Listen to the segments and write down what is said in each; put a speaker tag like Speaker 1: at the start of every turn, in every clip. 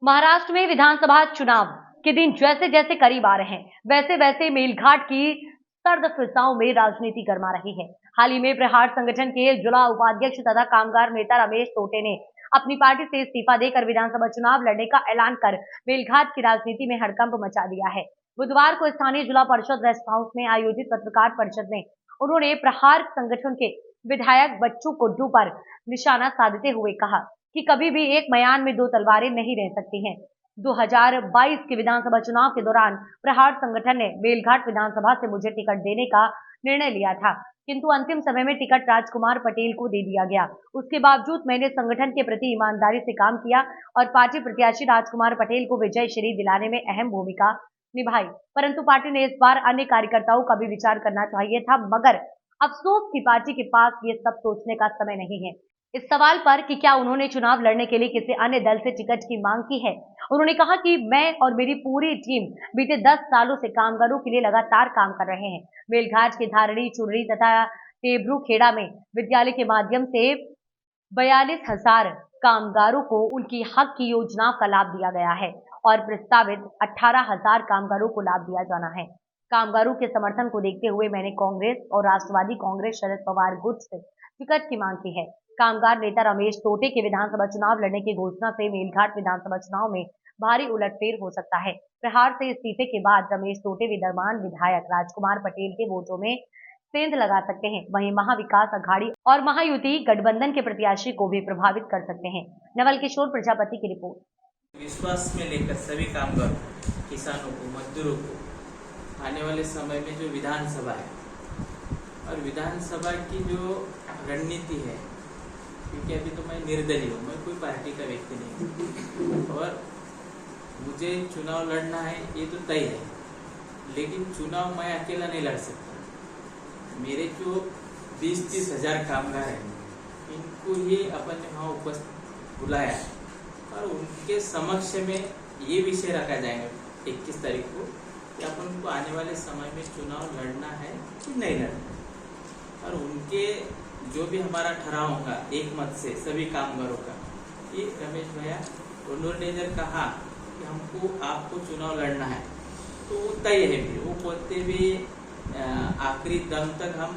Speaker 1: महाराष्ट्र में विधानसभा चुनाव के दिन जैसे जैसे करीब आ रहे हैं, वैसे वैसे मेलघाट की सर्द फिजाओं में राजनीति गरमा रही है। हाल ही में प्रहार संगठन के जिला उपाध्यक्ष तथा कामगार नेता रमेश तोटे ने अपनी पार्टी से इस्तीफा देकर विधानसभा चुनाव लड़ने का ऐलान कर मेलघाट की राजनीति में हड़कंप मचा दिया है। बुधवार को स्थानीय जिला परिषद रेस्ट हाउस में आयोजित पत्रकार परिषद में उन्होंने प्रहार संगठन के विधायक बच्चू कुड्डू पर निशाना साधते हुए कहा कि कभी भी एक मयान में दो तलवारें नहीं रह सकती हैं। 2022 के विधानसभा चुनाव के दौरान प्रहार संगठन ने मेलघाट विधानसभा से मुझे टिकट देने का निर्णय लिया था, किंतु अंतिम समय में टिकट राजकुमार पटेल को दे दिया गया। उसके बावजूद मैंने संगठन के प्रति ईमानदारी से काम किया और पार्टी प्रत्याशी राजकुमार पटेल को विजय श्री दिलाने में अहम भूमिका निभाई, परंतु पार्टी ने इस बार अन्य कार्यकर्ताओं का भी विचार करना चाहिए था, मगर अफसोस की पार्टी के पास ये सब सोचने का समय नहीं है। इस सवाल पर कि क्या उन्होंने चुनाव लड़ने के लिए किसी अन्य दल से टिकट की मांग की है, उन्होंने कहा कि मैं और मेरी पूरी टीम बीते 10 सालों से कामगारों के लिए लगातार काम कर रहे हैं। मेलघाट के धारणी, चुनरी तथा टेबरू खेड़ा में विद्यालय के माध्यम से 42,000 कामगारों को उनकी हक की योजनाओं का लाभ दिया गया है और प्रस्तावित 18,000 कामगारों को लाभ दिया जाना है। कामगारों के समर्थन को देखते हुए मैंने कांग्रेस और राष्ट्रवादी कांग्रेस शरद पवार गुट से टिकट की मांग की है। कामगार नेता रमेश तोटे के विधानसभा चुनाव लड़ने की घोषणा से मेलघाट विधानसभा चुनाव में भारी उलटफेर हो सकता है। प्रहार से इस्तीफे के बाद रमेश तोटे विद्यमान विधायक राजकुमार पटेल के वोटों में सेंध लगा सकते हैं, वहीं महाविकास अघाड़ी और महायुति गठबंधन के प्रत्याशी को भी प्रभावित कर सकते हैं। नवल किशोर प्रजापति की रिपोर्ट।
Speaker 2: विश्वास में लेकर सभी कामगार, किसानों को, मजदूरों को आने वाले समय में जो विधानसभा है और विधानसभा की जो रणनीति है, क्योंकि अभी तो मैं निर्दलीय हूँ, मैं कोई पार्टी का व्यक्ति नहीं हूँ और मुझे चुनाव लड़ना है ये तो तय है, लेकिन चुनाव मैं अकेला नहीं लड़ सकता। मेरे जो 20-30 हजार कामगार हैं, इनको ही अपन ने वहाँ उपस्थित बुलाया और उनके समक्ष में ये विषय रखा जाएगा 21 तारीख को कि अपन को आने वाले समय में चुनाव लड़ना है कि नहीं लड़ना, और उनके जो भी हमारा ठहराव होगा एक मत से सभी कामगारों का, ये रमेश भैया उन्होंने जब कहा कि हमको आपको चुनाव लड़ना है तो वो तय है। भी वो बोलते भी आखिरी दम तक हम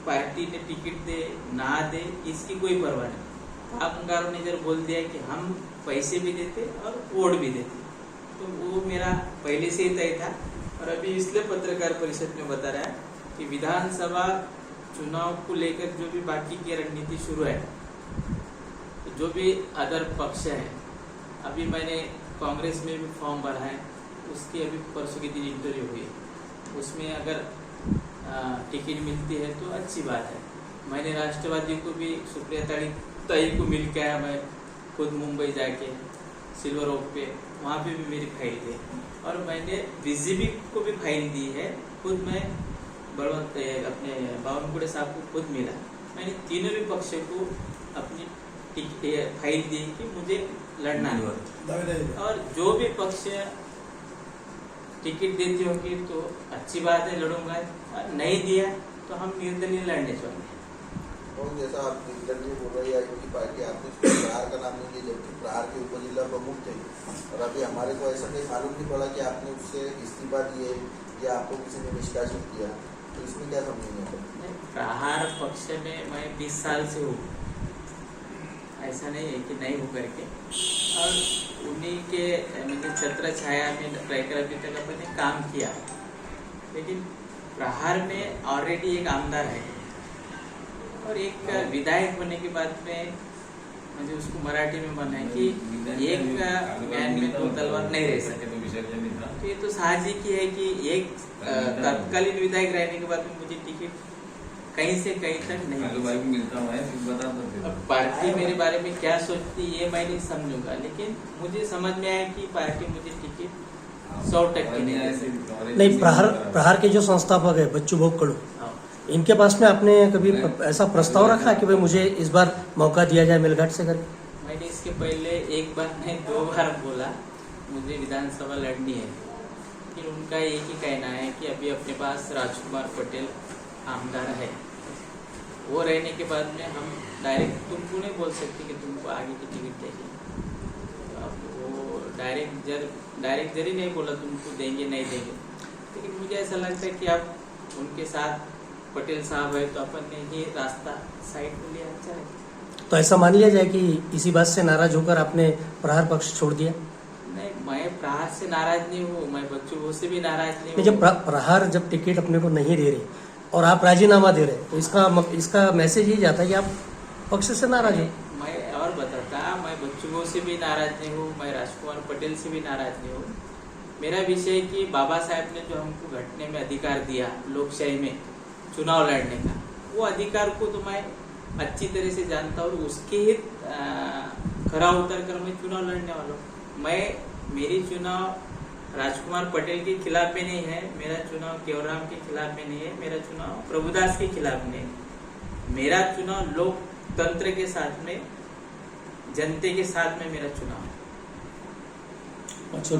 Speaker 2: पार्टी ने टिकट दे ना दे इसकी कोई परवाह नहीं। कामगारों ने जब बोल दिया कि हम पैसे भी देते और वोट भी देते, तो वो मेरा पहले से ही तय था। और अभी इसलिए पत्रकार परिषद में बता रहा है कि विधानसभा चुनाव को लेकर जो भी बाकी की रणनीति शुरू है, जो भी अदर पक्ष है, अभी मैंने कांग्रेस में भी फॉर्म भरा है, उसकी अभी परसों के दिन इंटरव्यू हुई, उसमें अगर टिकट मिलती है तो अच्छी बात है। मैंने राष्ट्रवादी को भी सुप्रिया ताई को मिल के आया, मैं खुद मुंबई जाके सिल्वर ओक पे वहाँ पे भी मेरी फाइल थी और मैंने बीजेपी को भी फाइल दी है, खुद मैं बलवंत अपने बावनकुड़े साहब को खुद मिला। मैंने तीनों भी पक्ष को अपनी फाइल दी कि मुझे लड़ना है और जो भी पक्ष टिकट देती होगी तो अच्छी बात है, लड़ूंगा, और नहीं दिया तो हम निर्दलीय लड़ने चाहिए।
Speaker 3: और जैसा आप निर्दलीय बोल रहे हैं कि पार्टी आपने प्रहार का नाम नहीं लिया, जबकि प्रहार के उपजिला प्रमुख थे और अभी हमारे को ऐसा नहीं मालूम नहीं पड़ा कि आपने उससे इस्तीफा दिए या आपको किसी ने निष्कासित किया, तो इसमें क्या समझेंगे?
Speaker 2: प्रहार पक्ष में मैं 20 साल से हूँ, ऐसा नहीं है कि नहीं हो करके, और उन्हीं के मतलब छत्र छाया में रहकर अभी तक अपने काम किया। लेकिन प्रहार में ऑलरेडी एक आमदार है और एक विधायक होने के बाद में मुझे उसको मराठी में माना है कि एक मैन में दो तलवार नहीं रह सकते। तो ये तो साहजिक ही है कि एक तत्कालीन विधायक रहने के बाद में मुझे टिकट कहीं से कहीं तक नहीं
Speaker 4: मिलता है।
Speaker 2: पार्टी मेरे बारे में क्या सोचती है ये मैं नहीं समझूंगा, लेकिन मुझे समझ में आया कि पार्टी मुझे टिकट 100%
Speaker 5: नहीं। प्रहार के जो संस्थापक है बच्चू भोग कड़ू, इनके पास में आपने कभी ऐसा प्रस्ताव रखा कि भाई मुझे इस बार मौका दिया जाए मेलघाट से करके?
Speaker 2: मैंने इसके पहले एक बार नहीं 2 बार बोला मुझे विधानसभा लड़नी है, लेकिन उनका एक ही कहना है कि अभी अपने पास राजकुमार पटेल आमदार है, वो रहने के बाद में हम डायरेक्ट तुमको नहीं बोल सकते कि तुमको आगे की टिकट चाहिए। तो अब वो डायरेक्ट जरी नहीं बोला तुमको देंगे नहीं देंगे, लेकिन मुझे ऐसा लगता है कि आप उनके साथ पटेल साहब है तो अपन ने ये रास्ता साइड को लिया अच्छा है।
Speaker 5: तो ऐसा मान लिया जाए कि इसी बात से नाराज होकर आपने प्रहार पक्ष छोड़ दिया?
Speaker 2: नहीं, मैं प्रहार से नाराज नहीं हूँ, मैं बच्चों से भी नाराज नहीं
Speaker 5: नहीं,
Speaker 2: हूँ।
Speaker 5: जब प्रहार जब टिकट अपने को नहीं दे रहे और आप राजीनामा दे रहे तो इसका मैसेज ये जाता है कि आप पक्ष से नाराज हो।
Speaker 2: मैं और बताता, मैं बच्चों से भी नाराज नहीं हूँ, मैं राजकुमार पटेल से भी नाराज नहीं हूँ। मेरा विषय कि बाबा साहब ने जो हमको घटने में अधिकार दिया लोकशाही में चुनाव लड़ने का, वो अधिकार को तो मैं अच्छी तरह से जानता हूँ, उसके ही खरा उतर कर मैं चुनाव लड़ने वाला हूँ। मेरी चुनाव राजकुमार पटेल के खिलाफ में नहीं है, मेरा चुनाव केवराम के खिलाफ में नहीं है, मेरा चुनाव प्रभुदास के खिलाफ में है। मेरा चुनाव लोकतंत्र के साथ में, जनते के साथ में मेरा चुनाव है।
Speaker 6: अच्छा,